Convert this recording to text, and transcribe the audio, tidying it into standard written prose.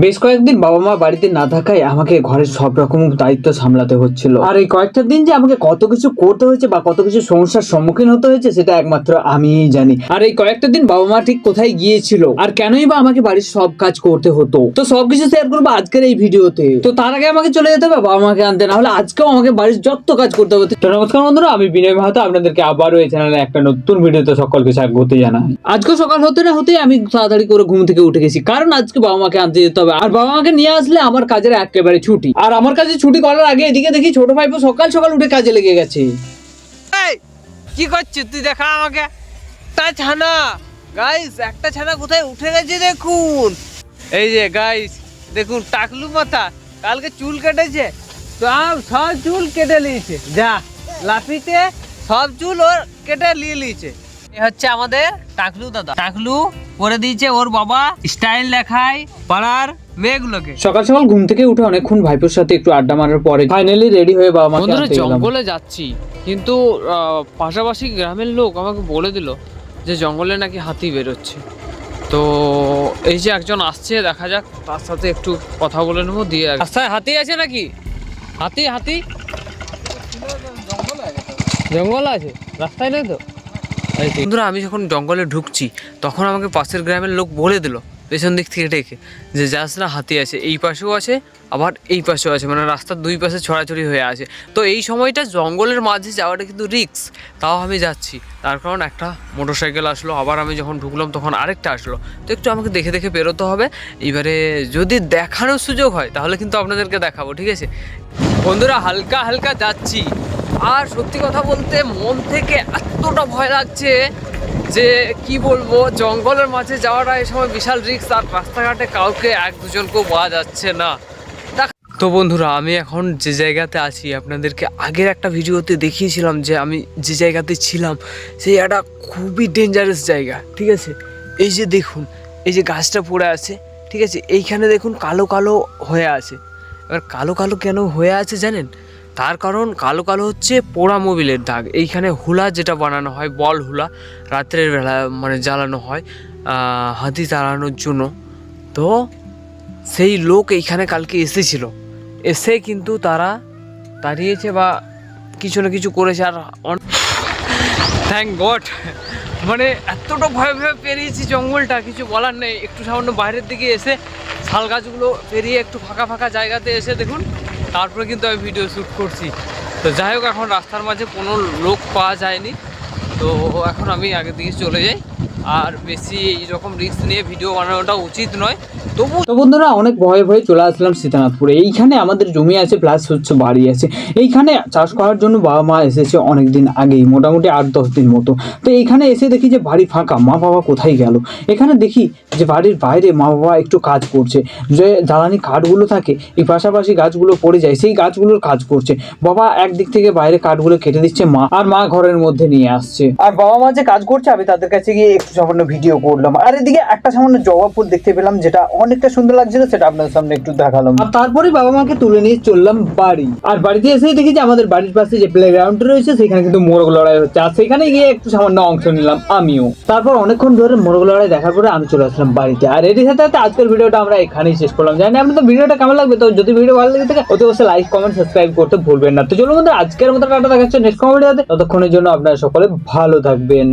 বেশ কয়েকদিন বাবা মা বাড়িতে না থাকায় আমাকে ঘরের সব রকম দায়িত্ব সামলাতে হচ্ছিল। আর এই কয়েকটা দিন যে আমাকে কত কিছু করতে হয়েছে বা কত কিছু সমস্যার সম্মুখীন হতে হয়েছে সেটা একমাত্র আমিই জানি। আর এই কয়েকটা দিন বাবা মা ঠিক কোথায় গিয়েছিল আর কেনই বা আমাকে বাড়ির সব কাজ করতে হতো, তো সবকিছু শেয়ার করবো আজকের এই ভিডিওতে। তো তার আগে আমাকে চলে যেতে হবে বাবা মাকে আনতে, না হলে আজকেও আমাকে বাড়ির যত কাজ করতে হবে। তো নমস্কার বন্ধুরা, আমি বিনয় মাহাতো আপনাদেরকে আবারও এই চ্যানেলে একটা নতুন ভিডিওতে সকলকে স্বাগত জানাই। আজকে সকাল হতে না হতে আমি তাড়াতাড়ি করে ঘুম থেকে উঠে গেছি, কারণ আজকে বাবা মাকে আনতে যেতে হবে। আর বাবা মাকে নিয়ে আসলে আমার কাজের একেবারে ছুটি। আর আমার কাছে ছুটি করার আগে এদিকে দেখি ছোট ভাইপো সকাল সকাল উঠে কাজে লেগে গেছে। কি করছিস তুই? দেখা আমাকে একটা ছানা, গাইস একটা ছানা কোথায় উঠে গেছে দেখুন। এই যে গাইস দেখুন, টাকলু মাথা কালকে চুল কেটেছে, সব চুল কেটে নিয়েছে, যা লাফিতে সব চুল ওর কেটে নিয়ে নিয়েছে। এ হচ্ছে আমাদের টাকলু দাদা। টাকলু করে দিয়েছে ওর বাবা, স্টাইল দেখায় পাড়ার মেয়েগুলোকে। সকাল সকাল ঘুম থেকে উঠে অনেকক্ষণ ভাইপোর সাথে একটু আড্ডা মারার পরে ফাইনালি রেডি হয়ে বাবা মাকে বন্ধুরা আনতে গেলাম। জঙ্গলে যাচ্ছি, কিন্তু পাশাপাশি গ্রামের লোক আমাকে বলে দিল যে জঙ্গলে নাকি হাতি বেরোচ্ছে। তো এই যে একজন আসছে, দেখা যাক তার সাথে একটু কথা বলে নেবো। দিয়ে রাস্তায় হাতি আছে নাকি? হাতি হাতি জঙ্গল আছে, রাস্তায় নেই তো। বন্ধুরা আমি যখন জঙ্গলে ঢুকছি তখন আমাকে পাশের গ্রামের লোক বলে দিল পেছন দিক থেকে ডেকে যে যাস না, হাতি আছে, এই পাশেও আছে আবার এই পাশেও আছে, মানে রাস্তার দুই পাশে ছড়াছড়ি হয়ে আছে। তো এই সময়টা জঙ্গলের মাঝে যাওয়াটা কিন্তু রিস্ক, তাও আমি যাচ্ছি। তার কারণ একটা মোটরসাইকেল আসলো, আবার আমি যখন ঢুকলাম তখন আরেকটা আসলো। তো একটু আমাকে দেখে দেখে বেরোতে হবে। এবারে যদি দেখানোর সুযোগ হয় তাহলে কিন্তু আপনাদেরকে দেখাবো, ঠিক আছে বন্ধুরা? হালকা হালকা যাচ্ছি, আর সত্যি কথা বলতে মন থেকে এতটা ভয় লাগছে যে কি বলবো। জঙ্গলের মাঝে যাওয়াটা এই সময় বিশাল রিস্ক, আর রাস্তাঘাটে কাউকে এক দুজনকেও পাওয়া যাচ্ছে না। তো বন্ধুরা আমি এখন যে জায়গাতে আছি আপনাদেরকে আগের একটা ভিডিওতে দেখিয়েছিলাম যে আমি যে জায়গাতে ছিলাম সেই একটা খুবই ডেঞ্জারাস জায়গা, ঠিক আছে? এই যে দেখুন, এই যে গাছটা পড়ে আছে, ঠিক আছে? এইখানে দেখুন কালো কালো হয়ে আছে। এবার কালো কালো কেন হয়ে আছে জানেন? তার কারণ কালো কালো হচ্ছে পোড়া মোবিলের দাগ। এইখানে হুলা যেটা বানানো হয়, বল হুলা, রাত্রের বেলা মানে জ্বালানো হয় হাতি তাড়ানোর জন্য। তো সেই লোক এইখানে কালকে এসেছিল, এসে কিন্তু তারা তাড়িয়েছে বা কিছু না কিছু করেছে। আর থ্যাংক গড, মানে এতটা ভয়ে ভয়ে পেরিয়েছি জঙ্গলটা, কিছু বলার নেই। একটু সামান্য বাইরের দিকে এসে শাল গাছগুলো পেরিয়ে একটু ফাঁকা ফাঁকা জায়গাতে এসে দেখুন তারপরে কিন্তু আমি ভিডিও শ্যুট করছি। তো যাই হোক, এখন রাস্তার মাঝে কোনো লোক পাওয়া যায়নি, তো এখন আমি আগের দিকে চলে যাই। আর বেশি এইরকম রিস্ক নিয়ে ভিডিও বানানোটা উচিত নয়। তো বন্ধুরা অনেক ভয়ে ভয়ে চলে আসলাম সীতানাথপুরে। এইখানে আমাদের জমি আছে প্লাস হচ্ছে বাড়ি আছে। এইখানে চাষ করার জন্য বাবা মা এসেছে অনেকদিন আগেই, মোটামুটি 8-10 দিন মতো। তো এইখানে এসে দেখি যে বাড়ি ফাঁকা, মা বাবা কোথায় গেল। এখানে দেখি যে বাড়ির বাইরে মা বাবা একটু কাজ করছে, যে জ্বালানি কাঠগুলো থাকে এই পাশাপাশি গাছগুলো পড়ে যায়, সেই গাছগুলোর কাজ করছে। বাবা একদিক থেকে বাইরে কাঠগুলো কেটে দিচ্ছে, মা ঘরের মধ্যে নিয়ে আসছে। আর বাবা মা যে কাজ করছে আমি তাদের কাছে গিয়ে একটু সামান্য ভিডিও করলাম। আর এদিকে একটা সামান্য জবা ফুল দেখতে পেলাম যেটা অনেকটা সুন্দর লাগছিল, সেটা আপনাদের সামনে একটু দেখালাম। আর তারপরে বাবা মাকে তুলে নিয়ে চললাম বাড়ি। আর বাড়িতে এসেই দেখি যে আমাদের বাড়ির পাশে যে প্লেগ্রাউন্ড রয়েছে সেখানে কিন্তু মোরগ লড়াই হচ্ছে, আর সেখানে গিয়ে একটু সামান্য অংশ নিলাম আমিও। তারপর অনেকক্ষণ ধরে মোরগ লড়াই দেখার পরে আমি চলে আসলাম বাড়িতে। আর এর সাথে সাথে আজকের ভিডিওটা আমরা এখানেই শেষ করলাম। জানি আপনাদের ভিডিওটা কেমন লাগবে, তো যদি ভিডিও ভালো লেগে থাকে অবশ্যই লাইক কমেন্ট সাবস্ক্রাইব করতে ভুলবেন না। তো চলুন বন্ধুরা আজকের মতো টাটা, দেখাচ্ছে নেক্সট ভিডিওতে। ততক্ষণের জন্য আপনারা সকলে ভালো থাকবেন।